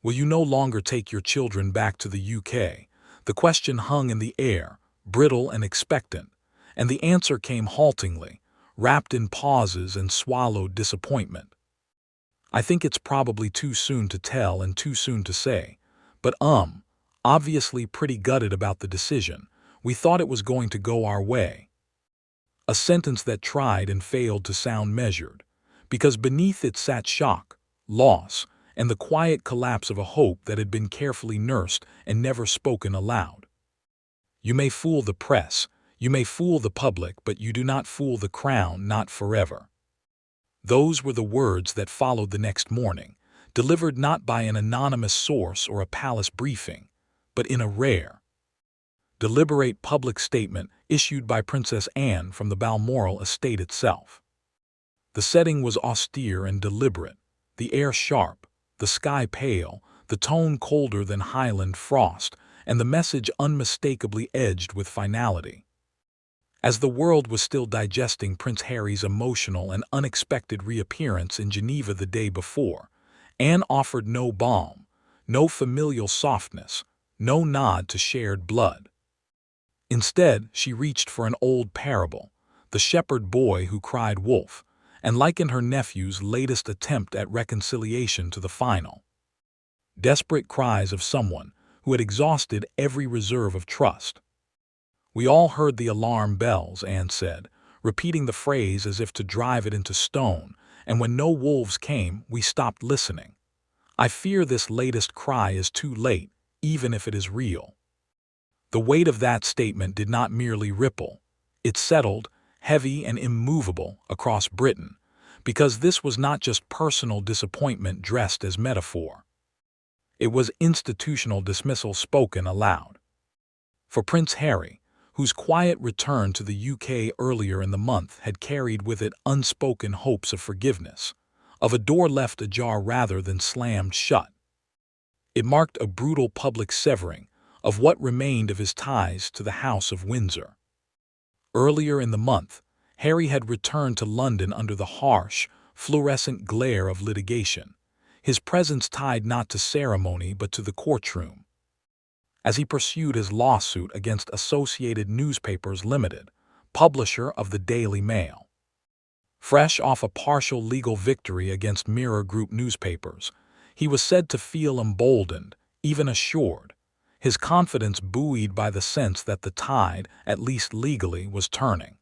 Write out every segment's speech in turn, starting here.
Will you no longer take your children back to the UK? The question hung in the air, brittle and expectant, and the answer came haltingly, wrapped in pauses and swallowed disappointment. I think it's probably too soon to tell and too soon to say, but obviously pretty gutted about the decision. We thought it was going to go our way. A sentence that tried and failed to sound measured, because beneath it sat shock, loss, and the quiet collapse of a hope that had been carefully nursed and never spoken aloud. You may fool the press, you may fool the public, but you do not fool the crown, not forever. Those were the words that followed the next morning, delivered not by an anonymous source or a palace briefing, but in a rare, deliberate public statement issued by Princess Anne from the Balmoral estate itself. The setting was austere and deliberate, the air sharp, the sky pale, the tone colder than Highland frost, and the message unmistakably edged with finality. As the world was still digesting Prince Harry's emotional and unexpected reappearance in Geneva the day before, Anne offered no balm, no familial softness, no nod to shared blood. Instead, she reached for an old parable, the shepherd boy who cried wolf, and likened her nephew's latest attempt at reconciliation to the final. Desperate cries of someone who had exhausted every reserve of trust. We all heard the alarm bells, Anne said, repeating the phrase as if to drive it into stone, and when no wolves came, we stopped listening. I fear this latest cry is too late, even if it is real. The weight of that statement did not merely ripple. It settled, heavy and immovable, across Britain, because this was not just personal disappointment dressed as metaphor. It was institutional dismissal spoken aloud. For Prince Harry, whose quiet return to the UK earlier in the month had carried with it unspoken hopes of forgiveness, of a door left ajar rather than slammed shut. It marked a brutal public severing of what remained of his ties to the House of Windsor. Earlier in the month, Harry had returned to London under the harsh, fluorescent glare of litigation, his presence tied not to ceremony but to the courtroom. As he pursued his lawsuit against Associated Newspapers Limited, publisher of the Daily Mail. Fresh off a partial legal victory against Mirror Group newspapers, he was said to feel emboldened, even assured, his confidence buoyed by the sense that the tide, at least legally, was turning.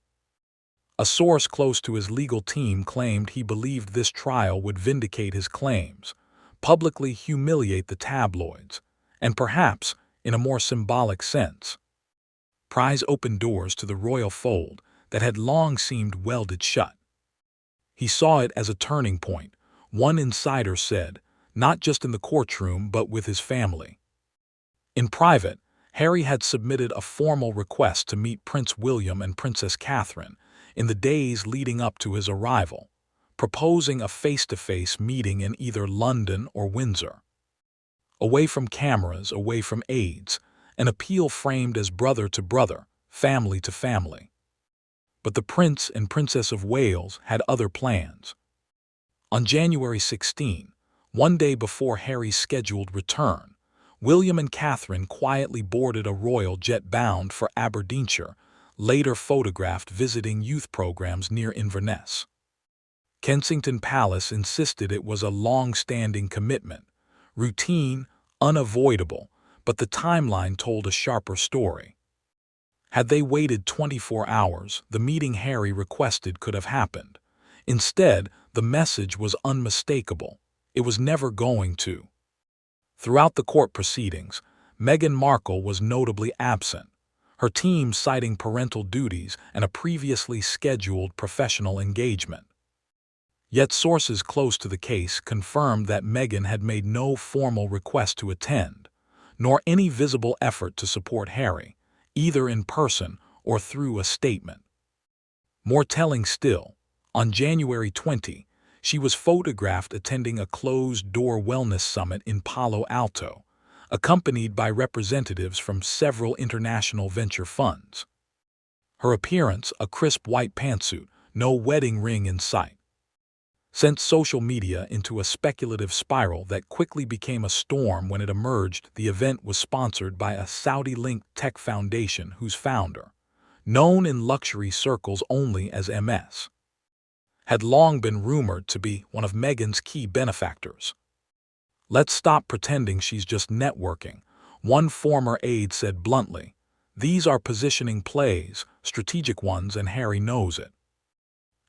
A source close to his legal team claimed he believed this trial would vindicate his claims, publicly humiliate the tabloids, and perhaps, in a more symbolic sense, prise open doors to the royal fold that had long seemed welded shut. He saw it as a turning point, one insider said, not just in the courtroom but with his family. In private, Harry had submitted a formal request to meet Prince William and Princess Catherine in the days leading up to his arrival, proposing a face-to-face meeting in either London or Windsor. Away from cameras, away from aides, an appeal framed as brother to brother, family to family. But the Prince and Princess of Wales had other plans. On January 16, one day before Harry's scheduled return, William and Catherine quietly boarded a royal jet bound for Aberdeenshire, later photographed visiting youth programs near Inverness. Kensington Palace insisted it was a long-standing commitment, routine, unavoidable, but the timeline told a sharper story. Had they waited 24 hours, the meeting Harry requested could have happened. Instead, the message was unmistakable. It was never going to. Throughout the court proceedings, Meghan Markle was notably absent, her team citing parental duties and a previously scheduled professional engagement. Yet sources close to the case confirmed that Meghan had made no formal request to attend, nor any visible effort to support Harry, either in person or through a statement. More telling still, on January 20, she was photographed attending a closed-door wellness summit in Palo Alto, accompanied by representatives from several international venture funds. Her appearance, a crisp white pantsuit, no wedding ring in sight. sent social media into a speculative spiral that quickly became a storm. When it emerged, the event was sponsored by a Saudi-linked tech foundation whose founder, known in luxury circles only as MS, had long been rumored to be one of Meghan's key benefactors. "Let's stop pretending she's just networking," one former aide said bluntly. "These are positioning plays, strategic ones, and Harry knows it."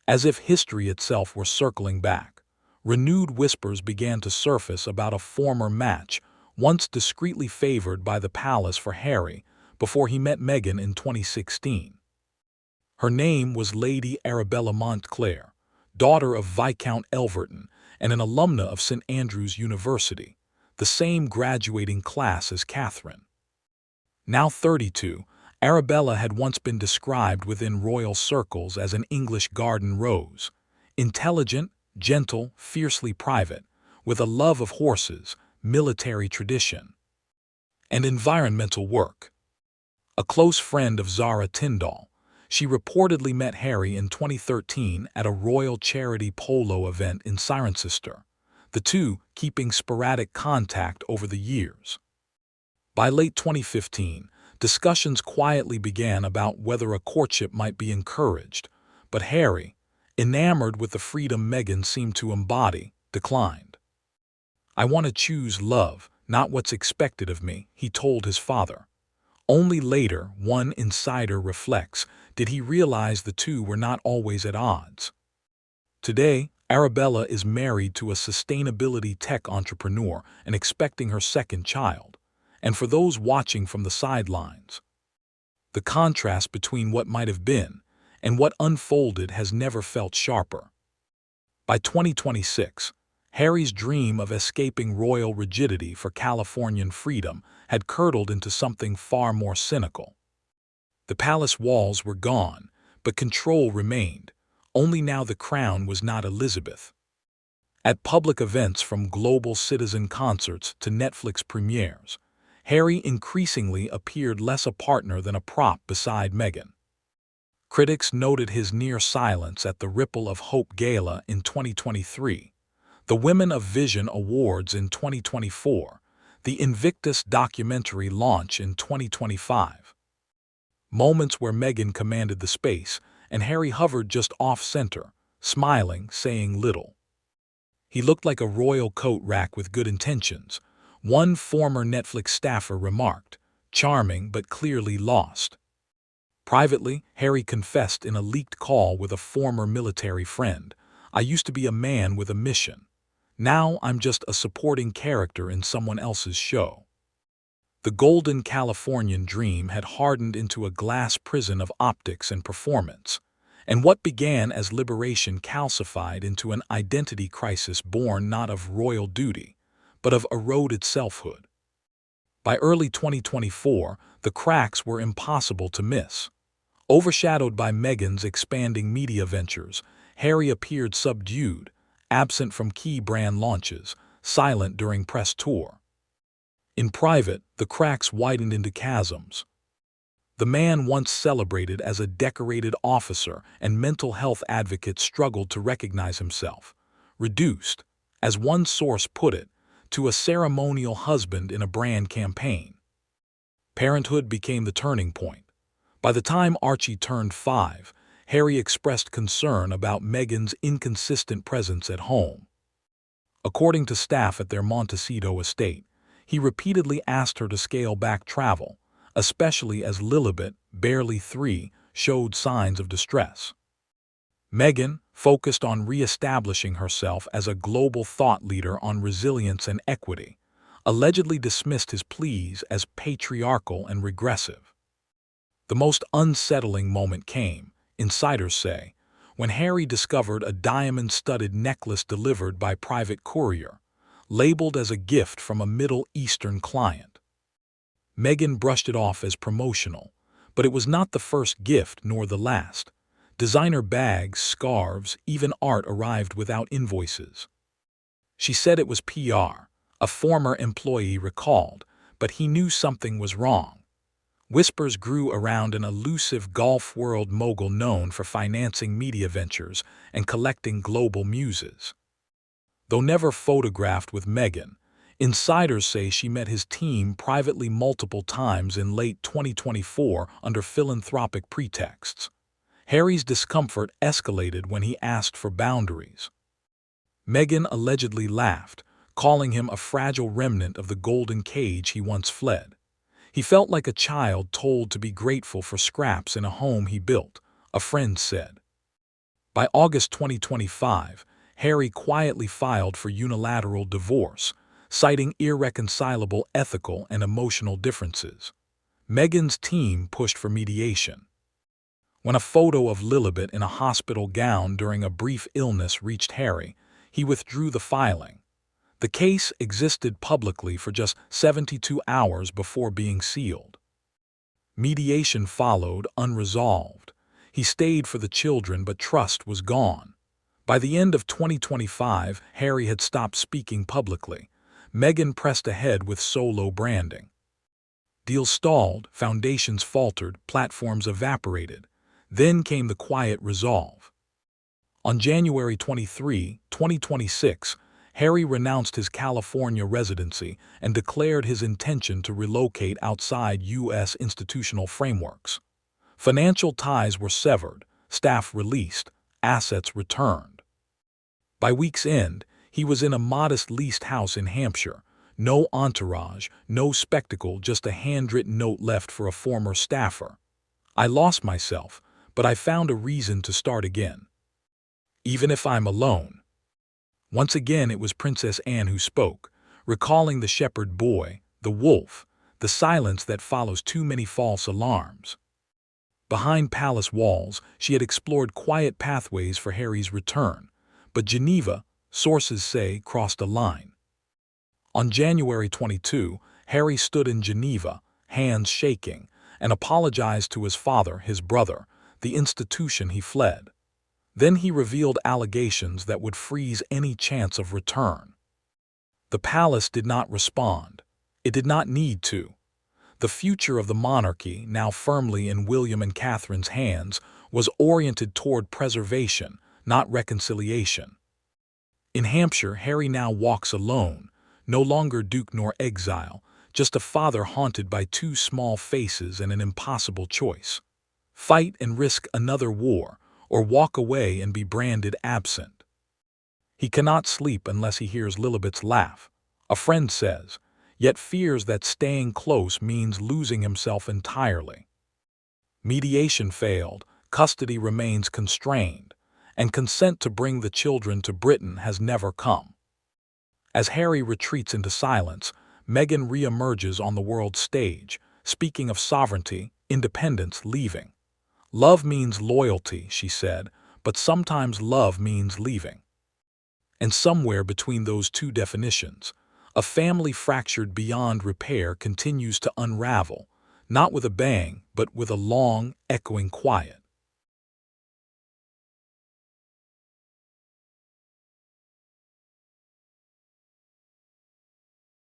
As if history itself were circling back, renewed whispers began to surface about a former match, once discreetly favored by the palace for Harry before he met Meghan in 2016. Her name was Lady Arabella Montclair, daughter of Viscount Elverton and an alumna of St. Andrews University, the same graduating class as Catherine. Now 32, Arabella had once been described within royal circles as an English garden rose, intelligent, gentle, fiercely private, with a love of horses, military tradition, and environmental work. A close friend of Zara Tyndall, she reportedly met Harry in 2013 at a royal charity polo event in Cirencester, the two keeping sporadic contact over the years. By late 2015, discussions quietly began about whether a courtship might be encouraged, but Harry, enamored with the freedom Meghan seemed to embody, declined. "I want to choose love, not what's expected of me," he told his father. Only later, one insider reflects, did he realize the two were not always at odds. Today, Arabella is married to a sustainability tech entrepreneur and expecting her second child. And for those watching from the sidelines, the contrast between what might have been and what unfolded has never felt sharper. By 2026, Harry's dream of escaping royal rigidity for Californian freedom had curdled into something far more cynical. The palace walls were gone, but control remained, only now the crown was not Elizabeth. At public events, from global citizen concerts to Netflix premieres, Harry increasingly appeared less a partner than a prop beside Meghan. Critics noted his near silence at the Ripple of Hope Gala in 2023, the Women of Vision Awards in 2024, the Invictus documentary launch in 2025. Moments where Meghan commanded the space and Harry hovered just off-center, smiling, saying little. He looked like a royal coat rack with good intentions, one former Netflix staffer remarked, charming but clearly lost. Privately, Harry confessed in a leaked call with a former military friend, "I used to be a man with a mission. Now I'm just a supporting character in someone else's show." The golden Californian dream had hardened into a glass prison of optics and performance, and what began as liberation calcified into an identity crisis born not of royal duty, but of eroded selfhood. By early 2024, the cracks were impossible to miss. Overshadowed by Meghan's expanding media ventures, Harry appeared subdued, absent from key brand launches, silent during press tour. In private, the cracks widened into chasms. The man once celebrated as a decorated officer and mental health advocate struggled to recognize himself, reduced, as one source put it, to a ceremonial husband in a brand campaign. Parenthood became the turning point. By the time Archie turned 5, Harry expressed concern about Meghan's inconsistent presence at home. According to staff at their Montecito estate, he repeatedly asked her to scale back travel, especially as Lilibet, barely 3, showed signs of distress. Meghan, focused on re-establishing herself as a global thought leader on resilience and equity, allegedly dismissed his pleas as patriarchal and regressive. The most unsettling moment came, insiders say, when Harry discovered a diamond-studded necklace delivered by private courier, labeled as a gift from a Middle Eastern client. Meghan brushed it off as promotional, but it was not the first gift nor the last. Designer bags, scarves, even art arrived without invoices. She said it was PR, a former employee recalled, but he knew something was wrong. Whispers grew around an elusive golf world mogul known for financing media ventures and collecting global muses. Though never photographed with Meghan, insiders say she met his team privately multiple times in late 2024 under philanthropic pretexts. Harry's discomfort escalated when he asked for boundaries. Meghan allegedly laughed, calling him a fragile remnant of the golden cage he once fled. He felt like a child told to be grateful for scraps in a home he built, a friend said. By August 2025, Harry quietly filed for unilateral divorce, citing irreconcilable ethical and emotional differences. Meghan's team pushed for mediation. When a photo of Lilibet in a hospital gown during a brief illness reached Harry, he withdrew the filing. The case existed publicly for just 72 hours before being sealed. Mediation followed, unresolved. He stayed for the children, but trust was gone. By the end of 2025, Harry had stopped speaking publicly. Meghan pressed ahead with solo branding. Deals stalled, foundations faltered, platforms evaporated. Then came the quiet resolve. On January 23, 2026, Harry renounced his California residency and declared his intention to relocate outside U.S. institutional frameworks. Financial ties were severed, staff released, assets returned. By week's end, he was in a modest leased house in Hampshire. No entourage, no spectacle, just a handwritten note left for a former staffer. "I lost myself, but I found a reason to start again. Even if I'm alone." Once again it was Princess Anne who spoke, recalling the shepherd boy, the wolf, the silence that follows too many false alarms. Behind palace walls, she had explored quiet pathways for Harry's return, but Geneva, sources say, crossed a line. On January 22, Harry stood in Geneva, hands shaking, and apologized to his father, his brother, the institution he fled. Then he revealed allegations that would freeze any chance of return. The palace did not respond. It did not need to. The future of the monarchy, now firmly in William and Catherine's hands, was oriented toward preservation, not reconciliation. In Hampshire, Harry now walks alone, no longer duke nor exile, just a father haunted by two small faces and an impossible choice. Fight and risk another war, or walk away and be branded absent. He cannot sleep unless he hears Lilibet's laugh, a friend says, yet fears that staying close means losing himself entirely. Mediation failed, custody remains constrained, and consent to bring the children to Britain has never come. As Harry retreats into silence, Meghan reemerges on the world stage, speaking of sovereignty, independence, leaving. "Love means loyalty," she said, "but sometimes love means leaving." And somewhere between those two definitions, a family fractured beyond repair continues to unravel, not with a bang, but with a long, echoing quiet.